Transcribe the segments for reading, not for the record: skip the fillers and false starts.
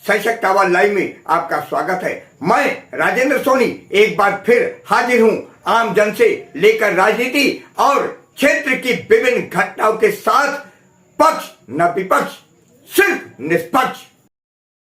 सशक्त आवाज लाइव में आपका स्वागत है। मैं राजेंद्र सोनी एक बार फिर हाजिर हूं आम जन से लेकर राजनीति और क्षेत्र की विभिन्न घटनाओं के साथ। पक्ष न विपक्ष, सिर्फ निष्पक्ष।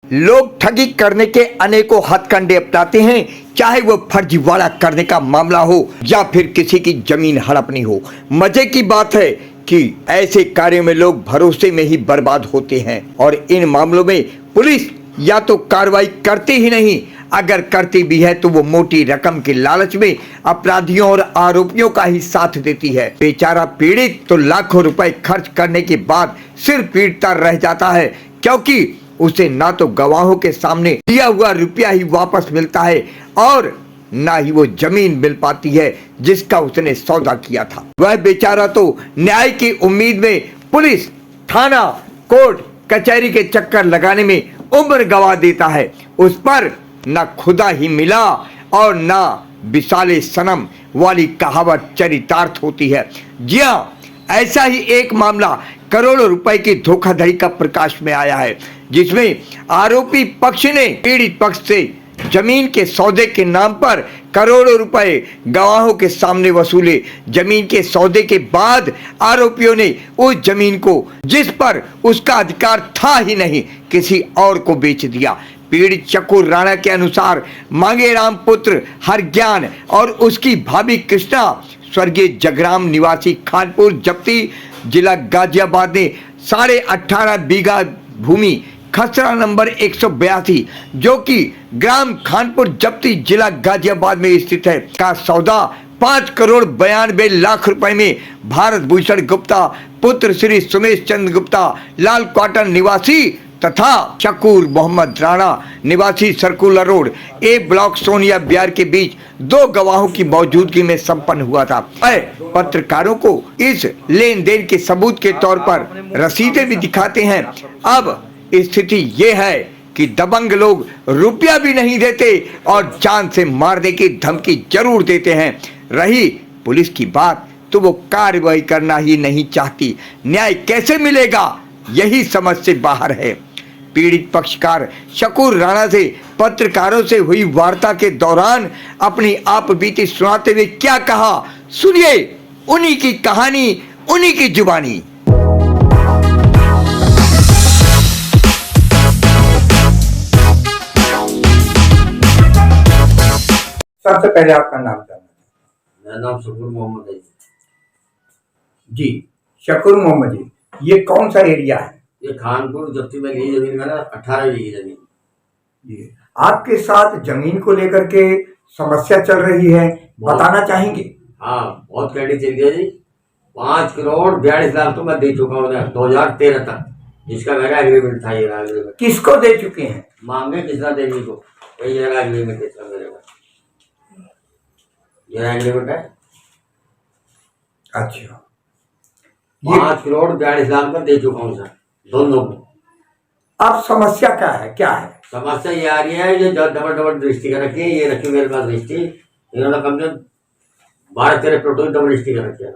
लोग ठगी करने के अनेकों हथकंडे अपनाते हैं, चाहे वो फर्जीवाड़ा करने का मामला हो या फिर किसी की जमीन हड़पनी हो। मजे की बात है कि ऐसे कार्यों में लोग भरोसे में ही बर्बाद होते हैं और इन मामलों में पुलिस या तो कार्रवाई करती ही नहीं, अगर करती भी है तो वो मोटी रकम के लालच में अपराधियों और आरोपियों का ही साथ देती है। बेचारा पीड़ित तो लाखों रुपए खर्च करने के बाद सिर पीटता रह जाता है, क्योंकि उसे ना तो गवाहों के सामने दिया हुआ रुपया ही वापस मिलता है और ना ही वो जमीन मिल पाती है जिसका उसने सौदा किया था। वह बेचारा तो न्याय की उम्मीद में पुलिस, थाना, कोर्ट कचहरी के चक्कर लगाने में उम्र गवा देता है। उस पर ना खुदा ही मिला और ना विशाले सनम वाली कहावत चरितार्थ होती है। जी हाँ, ऐसा ही एक मामला करोड़ों रुपए की धोखाधड़ी का प्रकाश में आया है, जिसमें आरोपी पक्ष ने पीड़ित पक्ष से जमीन के सौदे के नाम पर करोड़ों रुपए गवाहों के सामने वसूले। जमीन के सौदे के बाद आरोपियों ने उस जमीन को, जिस पर उसका अधिकार था ही नहीं, किसी और को बेच दिया। पीड़ित चक्कू राणा के अनुसार मांगेराम पुत्र हरज्ञान और उसकी भाभी कृष्णा स्वर्गीय जगराम निवासी खानपुर जप्ती जिला गाजियाबाद ने 18.5 बीघा भूमि खसरा नंबर 182 जो कि ग्राम खानपुर जप्ती जिला गाजियाबाद में स्थित है का सौदा 5 करोड़ 92 लाख रुपए में भारत भूषण गुप्ता पुत्र श्री सुमेश चंद्र गुप्ता लाल क्वार्टर निवासी तथा शकूर मोहम्मद राणा निवासी सर्कुलर रोड ए ब्लॉक सोनिया बिहार के बीच 2 गवाहों की मौजूदगी में संपन्न हुआ था। पत्रकारों को इस लेन देन के सबूत के तौर पर रसीदें भी दिखाते हैं। अब स्थिति ये है कि दबंग लोग रुपया भी नहीं देते और जान से मारने की धमकी जरूर देते हैं। रही पुलिस की बात तो वो कार्रवाई करना ही नहीं चाहती। न्याय कैसे मिलेगा, यही समझ से बाहर है। पीड़ित पक्षकार शकूर राणा से पत्रकारों से हुई वार्ता के दौरान अपनी आप बीती सुनाते हुए क्या कहा, सुनिए उन्हीं की कहानी, उन्हीं की जुबानी। सबसे पहले आपका नाम जानना। मेरा नाम शकूर मोहम्मद है जी। शकूर मोहम्मद जी, ये कौन सा एरिया है? ये खानपुर जप्ती में ली जमीन है ना, 18 बीघी जमीन। जी, आपके साथ जमीन को लेकर के समस्या चल रही है, बताना चाहेंगे? हाँ, बहुत कैटी चल गई जी। 5 करोड़ 42 लाख तो मैं दे चुका हूँ 2013 तक, जिसका मेरा एग्रीमेंट था। ये एग्रीमेंट किसको दे चुके हैं? मांगे किसना देवी को, यही मेरा एग्रीमेंट है। मेरे का ये एग्रीमेंट है। अच्छा, 5 करोड़ 42 लाख में दे चुका हूँ सर, दोनों को। अब समस्या क्या है? समस्या ये आ रही है, ये डबल दृष्टि कर रखी है। ये रखी मेरे पास दृष्टि, इन्होंने कम से 12-13 प्लॉट डबल दृष्टि कर रखी है।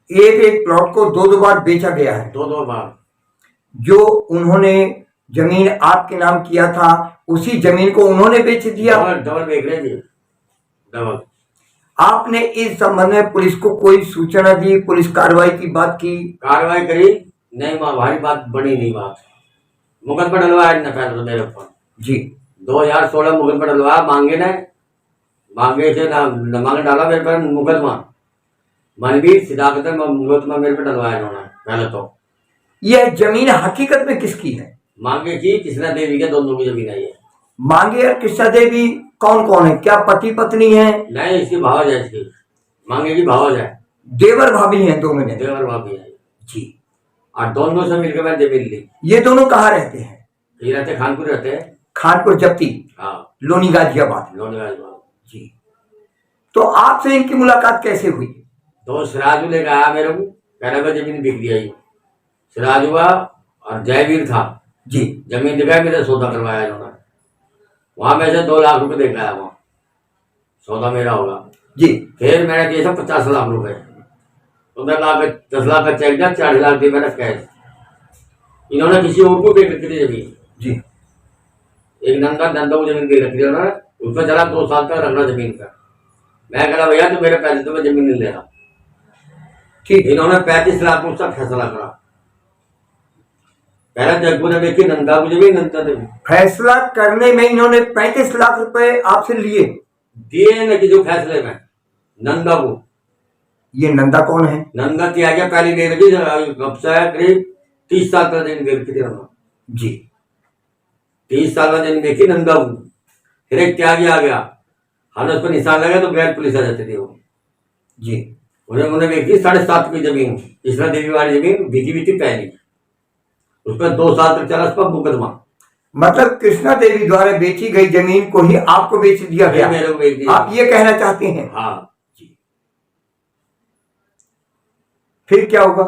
एक प्लॉट को 2 बार बेचा गया है। 2 बार। जो उन्होंने जमीन आपके नाम किया था, उसी जमीन को उन्होंने बेच दिया। डबल बेच रहे थे, डबल। आपने इस संबंध में पुलिस को कोई सूचना दी? पुलिस कार्रवाई की बात की? कार्रवाई करी नहीं, भारी बात बनी नहीं। बात मुकदमा डलवाया न मेरे ऊपर जी। 2016 मुकदमा डलवाया मांगे ने, मांगे से ना मांगे डाला मेरे पर मुकदमा। मनवीर सिद्धार्थ मुकदमा मेरे पर डलवाया इन्होंने। पहले तो यह जमीन हकीकत में किसकी है? मांगे की कृष्णा देवी के, दोनों की जमीन है ये। मांगे और कृष्णा देवी कौन कौन है? क्या पति पत्नी है? नहीं, इसकी भावज है। इसकी मांगे की भावज है। देवर भाभी हैं दोनों में? देवर भाभी है जी। और दोनों से मिलकर मैंने जमीन ली। ये दोनों कहाँ रहते हैं? ये रहते खानपुर रहते हैं। खानपुर जप्ती। हाँ, लोनी गाजियाबाद। लोनी गाजियाबाद जी। तो आपसे इनकी मुलाकात कैसे हुई? तो सिराजू लेकर आया मेरे को, कहने में जमीन बिक गई। सिराज हुआ और जयवीर था जी। जमीन दिखाया, मेरे सौदा करवाया इन्होंने। वहां में से 2 लाख रुपए देकर आया, वहां सौदा मेरा होगा जी। फिर मैंने दिए था 50 लाख रुपए। 10 लाख का चेक दिया, 40 लाख दिए मैंने कैश। इन्होंने किसी और को बेच रखी थी जमीन। जी। एक नंदा को जमीन दे रखी थी उन्होंने, उसमें चला 2 साल तक रखना जमीन का। मैं कहा भैया तो मेरे पैसे तो मैं जमीन नहीं ले रहा। ठीक। इन्होंने 35 लाख में उसका फैसला करा। पहले जग्गू ने देखी नंदा को जमीन, नंदा ने फैसला करने में इन्होंने 35 लाख रुपए आपसे लिए, दिए न किसी फैसले में नंदा को। ये नंदा कौन है? नंदा क्या गया पहली दे रखी, करीब 30 साल तक जमीन दे रखी थी उन्होंने जी। 30 साल में जमीन देखी नंदा को। फिर एक त्यागी आ गया, हमने उस पर निशान लगा तो गैर पुलिस आ जाती थी वो जी। उन्होंने देखी 7.5 की जमीन, कृष्णा देवी वाली जमीन बिकी हुई थी पहली, उस पर 2 साल तक चला उस पर मुकदमा। मतलब कृष्णा देवी द्वारा बेची गई जमीन को ही आपको बेच दिया गया, मेरे को बेच दिया। आप ये कहना चाहते हैं? हाँ जी। फिर क्या होगा?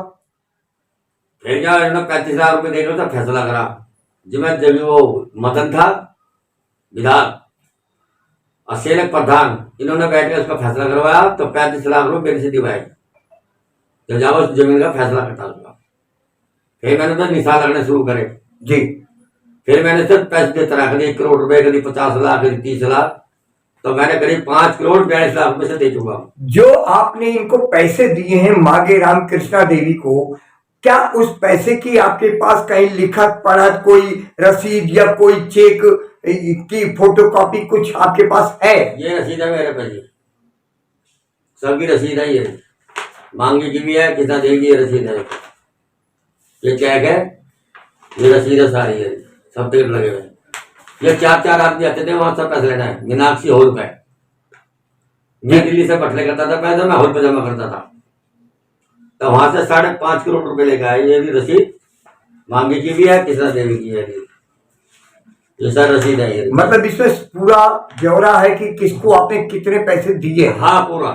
फिर क्या 35 लाख रुपए देकर तो फैसला करा। जब वो मदन था विधान और सेलक प्रधान, इन्होंने बैठ के उसका फैसला करवाया तो 35 लाख रुपए मेरे से दिवाए। जब जाओ उस जमीन का फैसला कटा लगा, फिर मैंने तो निशान लगने शुरू करे जी। फिर मैंने सिर्फ पैसे देता रहा, कभी 1 करोड़ रुपए, कभी 50 लाख, कभी 30 लाख, तो मैंने करीब 5 करोड़ 42 लाख रुपए से दे चुका हूँ। जो आपने इनको पैसे दिए हैं मांगेराम कृष्णा देवी को, क्या उस पैसे की आपके पास कहीं लिखत पढ़त कोई रसीद या कोई चेक की फोटोकॉपी कुछ आपके पास है? ये रसीद है मेरे पैसे, सबकी रसीद है। ये मांगी की भी है, कितना देगी ये रसीद है, ये चेक है, ये रसीद है सारी है, सब टिकट लगे हुए। ये 4 आदमी आते थे वहां सब पैसे लेना है। मीनाक्षी हॉल पे, मैं दिल्ली से बटले करता था पैसे, मैं हॉल पे जमा करता था, तो वहां से 5.5 करोड़ रुपए लेकर आए। ये भी रसीद मांगी की भी है, कृष्णा देवी की है, ये सर रसीद है ये। मतलब इसमें पूरा ब्यौरा है कि किसको आपने कितने पैसे दिए? हाँ पूरा,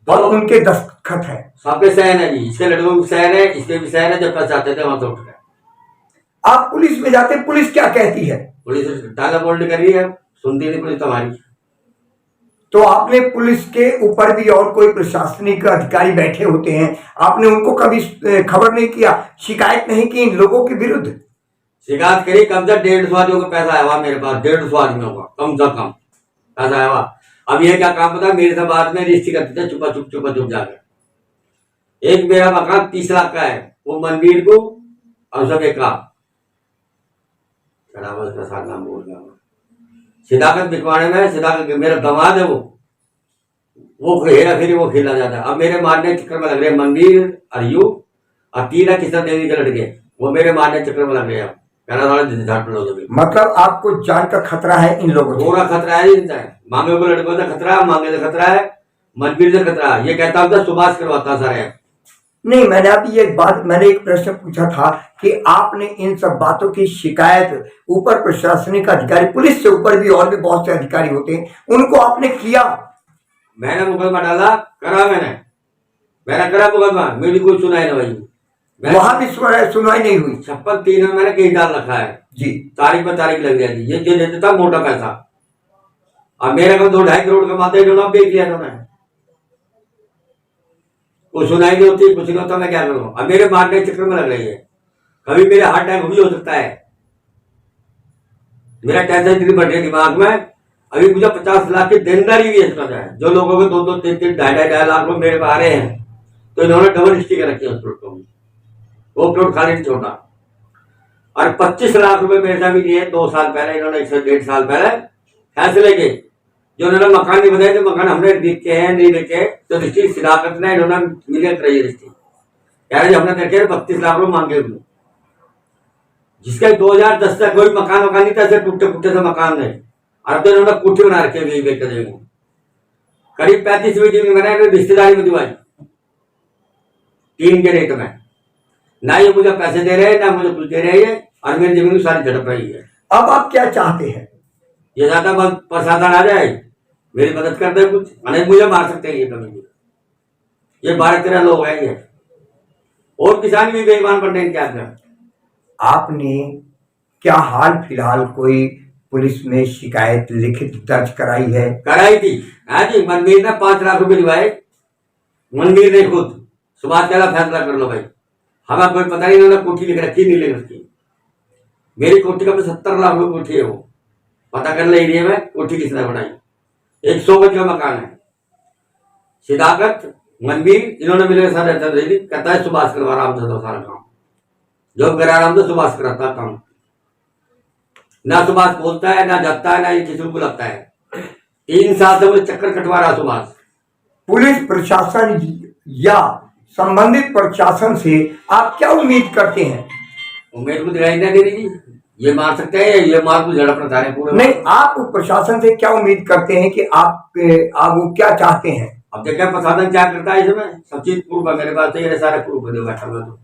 और उनके दस्तखत है, सबके सहन है जी, इसके लड़कों की सहन है, इसके भी सहन है। जब पैसे आते थे वहां से उठ गए। आप पुलिस में जाते, पुलिस क्या कहती है? पुलिस टाला बोल्ड कर रही है, सुनती नहीं पुलिस तुम्हारी। तो आपने पुलिस के ऊपर भी और कोई प्रशासनिक अधिकारी बैठे होते हैं, आपने उनको कभी खबर नहीं किया, शिकायत नहीं की इन लोगों के विरुद्ध? शिकायत करी, कम से 150 आदमियों का पैसा आया मेरे पास, 150 आदमियों का कम से कम पैसा आया। अब ये क्या काम होता है, मेरे से बाद में रजिस्ट्री करते थे चुपा चुप जाकर। एक मेरा मकान 30 लाख का है, वो मनवीर को और सब एक का साथ नाम बोल गया, सिदाकत बिकवाड़े में, सिदाकत मेरा दामाद है, वो हेरा फेरी वो खेला जाता है। अब मेरे मारने चक्कर में लग रहे मंदिर अरियू और 3 कृष्णा देवी के लड़के, वो मेरे मारने चक्कर में लग रहे हैं। मतलब आपको जान का खतरा है इन लोगों को? पूरा खतरा है इनका, मांगे को लड़कों से खतरा है, मांगे से खतरा है, मनवीर से खतरा है। ये कहता हूँ सुभाष करवाता सारे। नहीं, मैंने एक प्रश्न पूछा था कि आपने इन सब बातों की शिकायत ऊपर प्रशासनिक अधिकारी, पुलिस से ऊपर भी और भी बहुत से अधिकारी होते हैं, उनको आपने किया? मैंने मुकदमा डाला, करा मैंने करा मुकदमा, मेरी कोई सुनाई नहीं भाई। वहां भी सुनवाई नहीं हुई? 56(3) में मैंने केस डाल रखा है जी, तारीख पर तारीख लग जाती। ये जो देता था मोटा पैसा, अब मेरे को 2-2.5 करोड़ कमाते हैं, बेच दिया उन्होंने। कोई सुनाई नहीं होती, कुछ नहीं होता, मैं क्या करूं? अब मेरे मारने चक्कर में लग रही है, कभी मेरे हार्ट अटैक भी हो सकता है। मेरा टेंशन इतनी बढ़ रही है दिमाग में। अभी मुझे 50 लाख की देनदारी भी है, जो लोगों को 2-2, 3-3, 2.5 लाख रुपए मेरे पे आ रहे हैं, तो इन्होंने डबल स्टिकर रखी है उस प्लॉट को, वो प्लॉट खाली नहीं छोड़ा। और 25 लाख रुपए मेरे से भी लिए 2 साल पहले इन्होंने, 1.5 साल पहले फैसले के, जो उन्होंने मकान नहीं बनाए थे, मकान हमने देखे हैं नहीं देखे, तो रिश्ती सिदाकत ने इन्होंने मिलियन कराई रिश्ती, कह रहे हमने देखे 32 लाख रुपए मांगे हुए, जिसके 2010 तक कोई मकान नहीं था, ऐसे टूटे फूटे से मकान है। अब तो इन्होंने कोठी बना रखे हुए, करीब 35 जमीन बनाए, रिश्तेदारी में दिवाई 3 के रेट में। ना ये मुझे पैसे दे रहे हैं, ना मुझे कुछ दे रहे हैं, और मेरी जमीन सारी झड़प रही है। अब आप क्या चाहते हैं? ये ज्यादा प्रशासन आ जाए, मेरी मदद कर दे कुछ, अनेक मुझे मार सकते हैं ये कभी भी। ये 12-13 लोग हैं ये, और किसान भी बेईमान पड़ रहे हैं। क्या कर आपने क्या हाल फिलहाल कोई पुलिस में शिकायत लिखित दर्ज कराई है? कराई थी हाँ जी, मनवीर ने 5 लाख रुपए दिवाए, मनवीर ने खुद। सुभाष कहला फैसला कर लो भाई, हमें कोई पता नहीं, इन्होंने कोठी लिख रखी नहीं लिख रखी। मेरी कोठी का 70 लाख रुपये कोठी है, वो पता कर ले एरिया में कोठी किसने बनाई। 100 गज का मकान है। सिदाकत मनवीर इन्होंने मेरे साथ रहता था, कहता है सुभाष करवा रहा था सारा काम, जॉब करा रहा हूं तो सुभाष कराता काम। ना सुभाष बोलता है, ना जाता है, ना ये किसी को बुलाता है। 3 साल से मुझे चक्कर कटवा रहा सुभाष। पुलिस प्रशासन या संबंधित प्रशासन से आप क्या उम्मीद करते हैं? उम्मीद को दिखाई नहीं दे रही, ये मार सकते हैं, ये मार को झड़प रहा है पूरे। नहीं, आप प्रशासन से क्या उम्मीद करते हैं कि आप वो क्या चाहते हैं? अब देखा प्रशासन क्या करता है इसमें, सब चीज प्रूफ है मेरे पास, तो ये सारे प्रूफ है बैठा हुआ। तो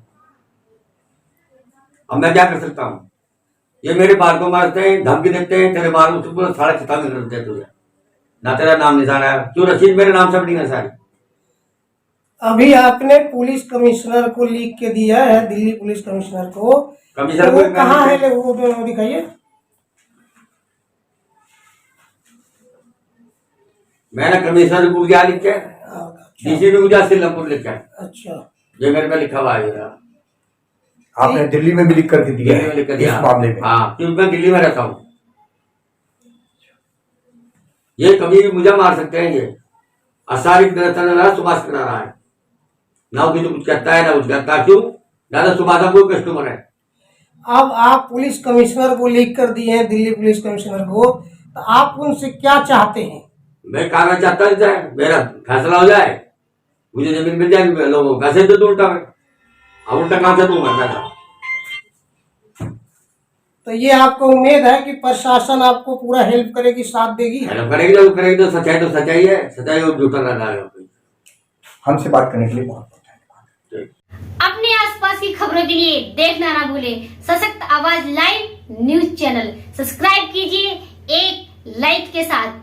अब मैं क्या कर सकता हूँ? ये मेरे बाल को मारते हैं, धमकी देते हैं, तेरे बाल को पूरा सारा चिता में करते हैं तुझे, ना तेरा नाम निशान है, क्यों रसीद मेरे नाम से बनी है सारी। अभी आपने पुलिस कमिश्नर को लिख के दिया है, दिल्ली पुलिस कमिश्नर को, कमिश्नर तो वो को कहाँ है? वो दिखाइए। मैंने कमिश्नर को क्या लिख के, डीसी भी मुझे सिलमपुर लिख के, अच्छा, ये मेरे पे लिखा हुआ है। आपने दिल्ली में भी लिख करके दिया दिल्ली में लिख कर दिया इस मामले में? हाँ, क्योंकि मैं दिल्ली में रहता हूँ। ये कभी भी मुझे मार सकते हैं। ये असारिक सुभाष करा रहा है, ना वो किसी कुछ कहता है, ना कुछ कहता है। क्यों? ज्यादा सुभाष का कोई कस्टमर है। अब आप पुलिस कमिश्नर को लिख कर दिए हैं, दिल्ली पुलिस कमिश्नर को, तो आप उनसे क्या चाहते हैं? मैं कागज चाहता जाए, मेरा फैसला हो जाए, मुझे जमीन मिल जाए, लोगों कैसे तो उल्टा है। अब उल्टा कहां से दूंगा पैसा? तो ये आपको उम्मीद है कि प्रशासन आपको पूरा हेल्प करेगी, साथ देगी? हेल्प करेगी तो सच्चाई है, सच्चाई और झूठा ना डाले। हमसे बात करने के लिए बहुत अपने आसपास की खबरों के लिए देखना ना भूलें सशक्त आवाज लाइव न्यूज चैनल। सब्सक्राइब कीजिए एक लाइक के साथ।